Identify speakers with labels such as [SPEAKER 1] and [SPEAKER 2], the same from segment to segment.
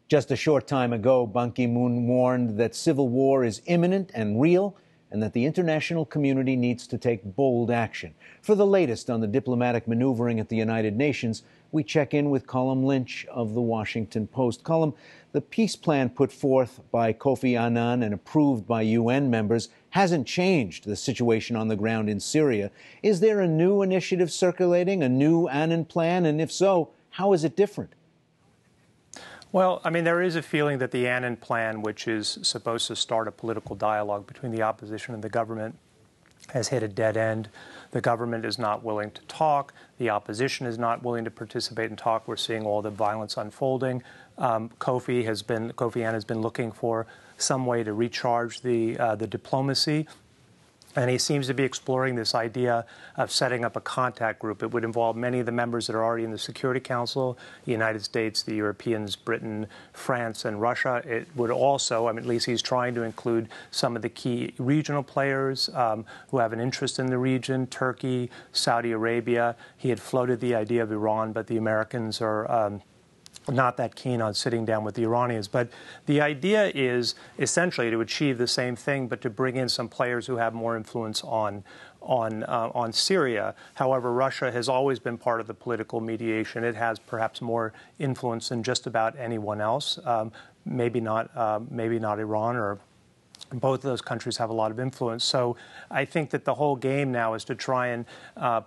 [SPEAKER 1] Just a short time ago, Ban Ki-moon warned that civil war is imminent and real, and that the international community needs to take bold action. For the latest on the diplomatic maneuvering at the United Nations, we check in with Colm Lynch of The Washington Post. Colm, the peace plan put forth by Kofi Annan and approved by UN members hasn't changed the situation on the ground in Syria. Is there a new initiative circulating, a new Annan plan? And if so, how is it different?
[SPEAKER 2] Well, I mean, there is a feeling that the Annan plan, which is supposed to start a political dialogue between the opposition and the government, has hit a dead end. The government is not willing to talk. The opposition is not willing to participate and talk. We're seeing all the violence unfolding. Kofi Annan has been looking for some way to recharge the diplomacy. And he seems to be exploring this idea of setting up a contact group. It would involve many of the members that are already in the Security Council, the United States, the Europeans, Britain, France, and Russia. It would also, I mean, at least he's trying to include some of the key regional players who have an interest in the region, Turkey, Saudi Arabia. He had floated the idea of Iran, but the Americans are not that keen on sitting down with the Iranians. But the idea is essentially to achieve the same thing, but to bring in some players who have more influence on Syria. However, Russia has always been part of the political mediation. It has perhaps more influence than just about anyone else. Maybe not Iran, or both of those countries have a lot of influence. So I think that the whole game now is to try and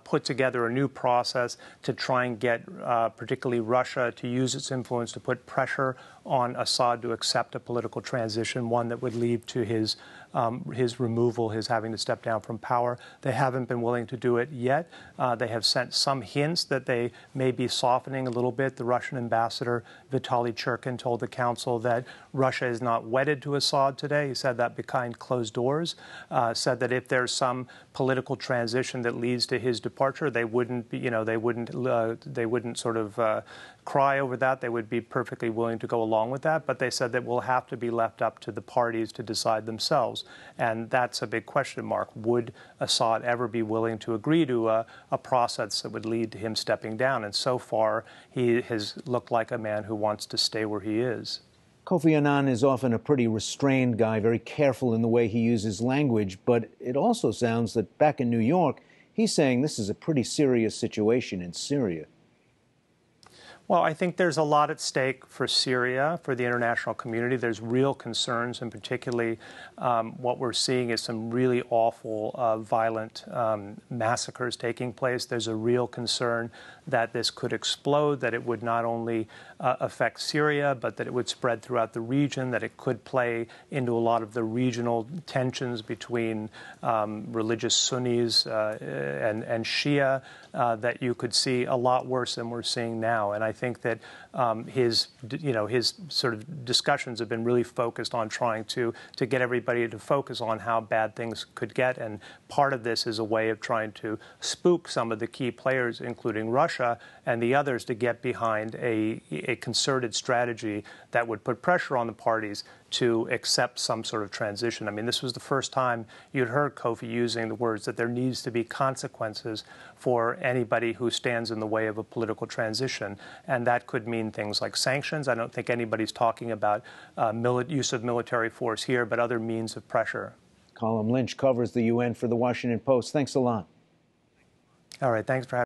[SPEAKER 2] put together a new process to try and get particularly Russia to use its influence to put pressure on Assad to accept a political transition, one that would lead to his removal, his having to step down from power. They haven't been willing to do it yet. They have sent some hints that they may be softening a little bit. The Russian ambassador, Vitaly Churkin, told the council that Russia is not wedded to Assad today. He said that behind closed doors, said that if there's some political transition that leads to his departure, they wouldn't be, they wouldn't sort of cry over that. They would be perfectly willing to go along with that, but they said that will have to be left up to the parties to decide themselves. And that's a big question mark. Would Assad ever be willing to agree to a process that would lead to him stepping down? And so far, he has looked like a man who wants to stay where he is.
[SPEAKER 1] Kofi Annan is often a pretty restrained guy, very careful in the way he uses language, but it also sounds that back in New York, he's saying this is a pretty serious situation in Syria.
[SPEAKER 2] Well, I think there's a lot at stake for Syria, for the international community. There's real concerns, and particularly what we're seeing is some really awful, violent massacres taking place. There's a real concern that this could explode, that it would not only affect Syria, but that it would spread throughout the region, that it could play into a lot of the regional tensions between religious Sunnis and Shia, that you could see a lot worse than we're seeing now. And I think that his sort of discussions have been really focused on trying to get everybody to focus on how bad things could get. And part of this is a way of trying to spook some of the key players, including Russia and the others, to get behind a concerted strategy that would put pressure on the parties to accept some sort of transition. I mean, this was the first time you'd heard Kofi using the words that there needs to be consequences for anybody who stands in the way of a political transition. And that could mean things like sanctions. I don't think anybody's talking about use of military force here, but other means of pressure.
[SPEAKER 1] Colm Lynch covers the UN for The Washington Post. Thanks a lot.
[SPEAKER 2] All right, thanks for having me.